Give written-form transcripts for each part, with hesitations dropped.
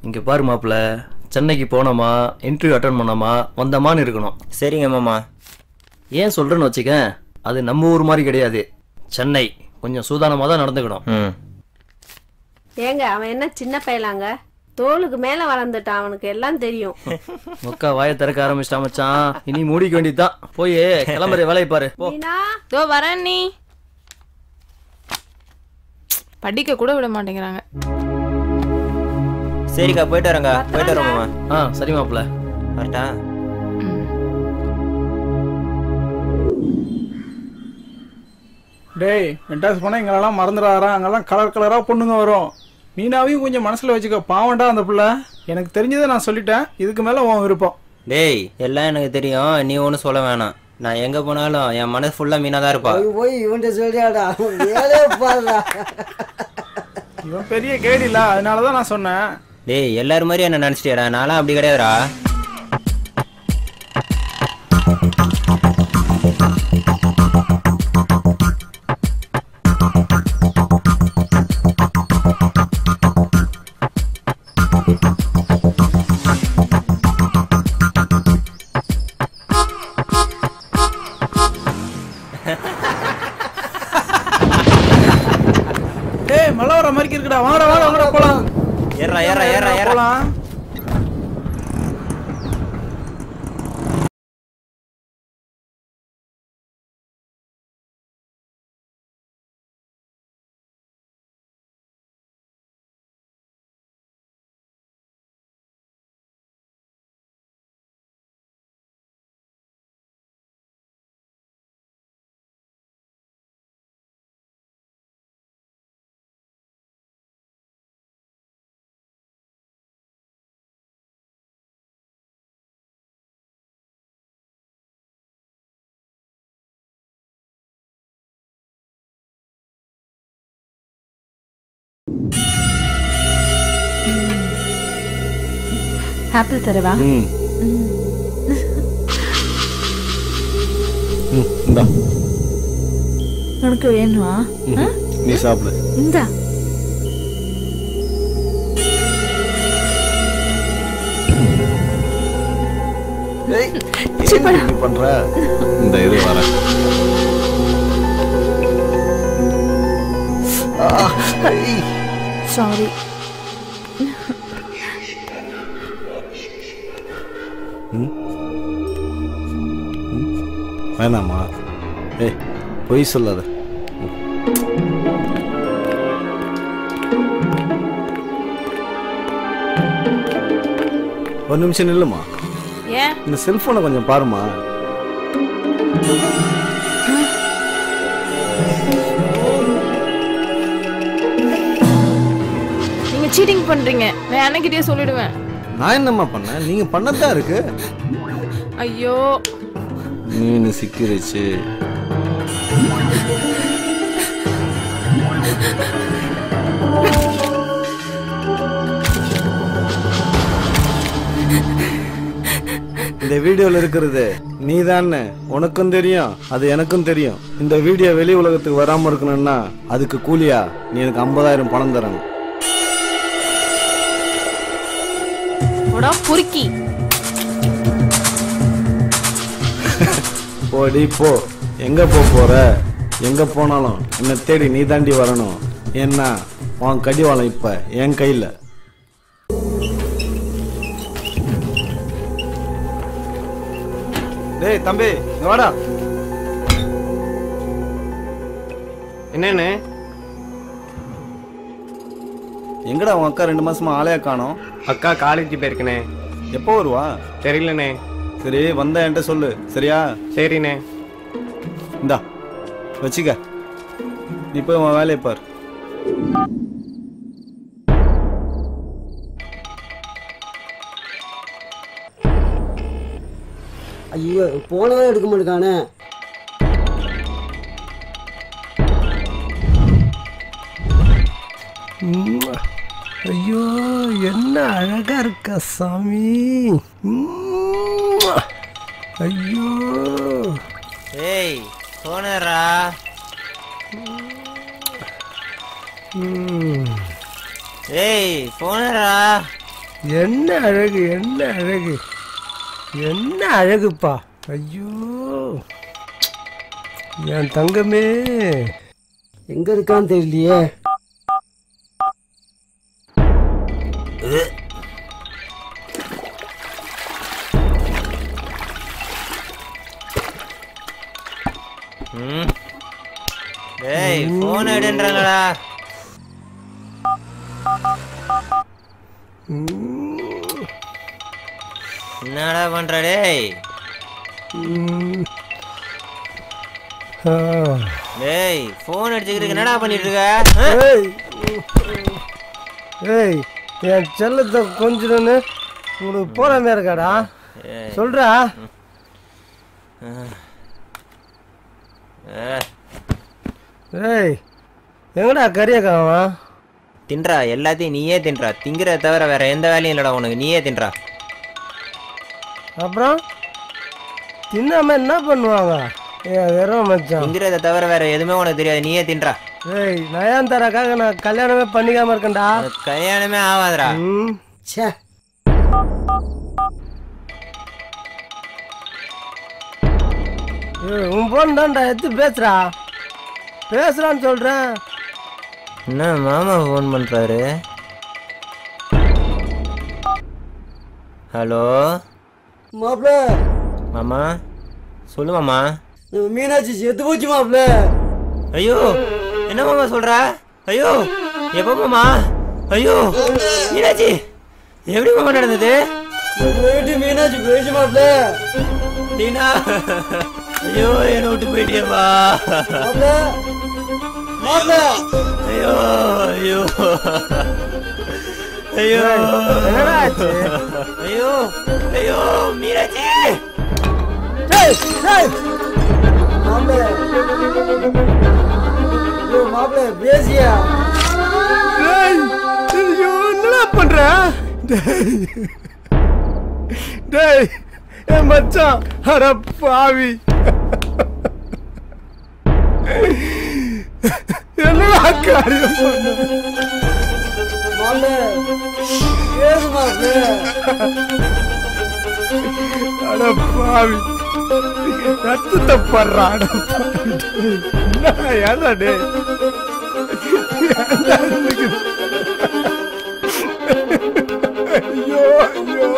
இங்கே பாரு மாப்பிள்ள, சென்னைக்கு போனோமா, இன்டர்வியூ அட்டன் பண்ணோமா, வந்தமான்னு இருக்கணும். சரிங்க மாமா. ஏன் சொல்கிறேன்னு வச்சுக்க, அது நம்ம ஊர் மாதிரி கிடையாது. சென்னை கொஞ்சம் சூதானமாக தான் நடந்துக்கணும். ஏங்க அவன் என்ன சின்ன பையலாங்க, தோளுக்கு மேலே வளர்ந்துட்டான், அவனுக்கு எல்லாம் தெரியும். மொக்கா வாயை திறக்க ஆரம்பிச்சிட்டா மச்சான். இனி மூடிக்க வேண்டியதுதான். போய் கிளம்புற வேலையை பாரு. தோ வரேன். நீ படிக்க கூட விட மாட்டேங்கிறாங்க. சரிக்கா, போயிட்டு வரேங்க. போயிட்டு வரோம் மாமா. சரி மாப்பிள்ள, வரட்டா? டேய், மெட்ராஸ் போனால் எங்களெல்லாம் மறந்துடாரா? அங்கெல்லாம் கலர் கலராக பொண்ணுங்க வரும். மீனாவையும் கொஞ்சம் மனசில் வச்சுக்க. பாவண்டா அந்த பிள்ளை. எனக்கு தெரிஞ்சதை நான் சொல்லிட்டேன். இதுக்கு மேலே உன் விருப்பம். டேய், எல்லாம் எனக்கு தெரியும். நீ ஒன்றும் சொல்ல வேணாம். நான் எங்கே போனாலும் என் மனசு ஃபுல்லாக மீனாக தான் இருப்பா. போய் இவன்ட்ட சொல்லியாடா, இவன் பெரிய கேடில, அதனால தான் நான் சொன்னேன். டேய், எல்லாரும் மாதிரி என்ன நினச்சிட்டியாடா? நான்லாம் அப்படி கிடையாதுடா. டேய், மழை வர மாதிரி இருக்குடா. வாங்கடா வாடா வாங்கடா போலாம். ஏறா ஏறா ஏறா ஏறா போலாம். ஆப்பிள் தரவா? உனக்கு வேணுமா? நீ சாப்பிடு. இந்தா. பண்ற இந்த இது வர சாரி. வேணாமா? ஏய், பொய் சொல்லாத. ஒரு நிமிஷம் நில்லுமா. ஏன்? இந்த செல்போனை கொஞ்சம் பாருமா. நீங்க சீட்டிங் பண்றீங்க. நான் அன்னைக்கிட்டே சொல்லிடுவேன். நான் என்னம்மா பண்ணேன்? நீங்க பண்ணதான் இருக்கு. ஐயோ, மீன் சிக்கிருச்சு. இந்த வீடியோல இருக்கிறது நீதான்னு உனக்கும் தெரியும், அது எனக்கும் தெரியும். இந்த வீடியோ வெளி உலகத்துக்கு வராம இருக்கணும்னா அதுக்கு கூலியா நீ எனக்கு 50,000 பணம் தரணும். பொறுக்கி போடி போ. எங்க போற? எங்க போனாலும் என்னை தேடி நீ தாண்டி வரணும். ஏன்னா உன் கடிவாளம் இப்ப என் கையில. டேய் தம்பி, இங்க வாடா. என்னன்னு? எங்கடா உன் அக்கா 2 மாசமா ஆளையா காணோம்? அக்கா காலேஜ் போயிருக்கனே. எப்போ வருவா? தெரியலண்ணே. சரி, வந்த என்கிட்ட சொல்லு, சரியா? சரிண்ணே. இந்தா வச்சுக்க. நீ போய் உன் வேலையை பார். ஐயோ, போனவே எடுக்க மாட்டேக்கானே. ஐயோ, என்ன அழகா இருக்க சாமி. ஐயோ, ஏய் போனரா. ஏய் போனடா. என்ன அழகு, என்ன அழகு, என்ன அழகுப்பா. ஐயோ என் தங்கமே. எங்க இருக்கான்னு தெரியலையே. டேய் போன் எடுன்றாங்கடா. என்னடா பண்ற டேய்? டேய் போன் அடிச்சுக்கிட்டு என்னடா பண்ணிட்டு இருக்க? ஏய் என் செல்லத்தை கொஞ்சிடுன்னு உனக்கு போறாமே இருக்காடா. சொல்றா. ஏய் எங்கடா கறியக்காவா? தின்றா, எல்லாத்தையும் நீயே தின்றா. திங்கிறத தவிர வேற எந்த வேலையும் இல்லடா உனக்கு. நீயே தின்றா. அப்புறம் தின்னாம என்ன பண்ணுவாங்க? வெறும் மச்சான், திங்கிறத தவிர வேற எதுவுமே உனக்கு தெரியாது. நீயே தின்றா. ஏய் நயன்தாராக்காக நான் கல்யாணமே பண்ணிக்காம இருக்கேன்டா. கல்யாணமே ஆகாதுடா. ச்சே, உன் போன் தான்டா எடுத்து பேசுறா. பேசுறான்னு சொல்றேன். என்ன மாமா ஃபோன் பண்றாரு? ஹலோ மாப்பிள்ள. மாமா சொல்லு மாமா. நம்ம மீனாட்சி செத்து போச்சு மாப்பிள்ள. ஐயோ என்ன மாமா சொல்ற? ஐயோ எப்போ மாமா? ஐயோ மீனாட்சி எப்படி மாமா நடந்தது? போயிட்டு மீனாட்சி போயிடுச்சு மாப்பிள்ள. டீனா ஐயோ என்ன விட்டு போயிட்டியப்பா. மாப்பிள்ள மாப்பிள்ள. ஐயோ ஐயோ ஐயோ என்னடா ஆச்சு? ஐயோ ஐயோ மீனாட்சி. மாப்பிள்ள மாப்பிள்ள பேசியா? ஐயோ என்னடா பண்ற? டேய் என் மச்சான், அட பாவி. என்னடா காரியம் பண்ண? மாப்பிள்ள பேசு மாப்பிள்ள. அட பாவி, ரத்தத்தை படுறா. ஏன்டா டே? ஐயோ ஐயோ.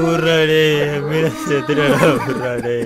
ஊர்றாடே மீனாட்சி செத்துடா. ஊர்றாடே.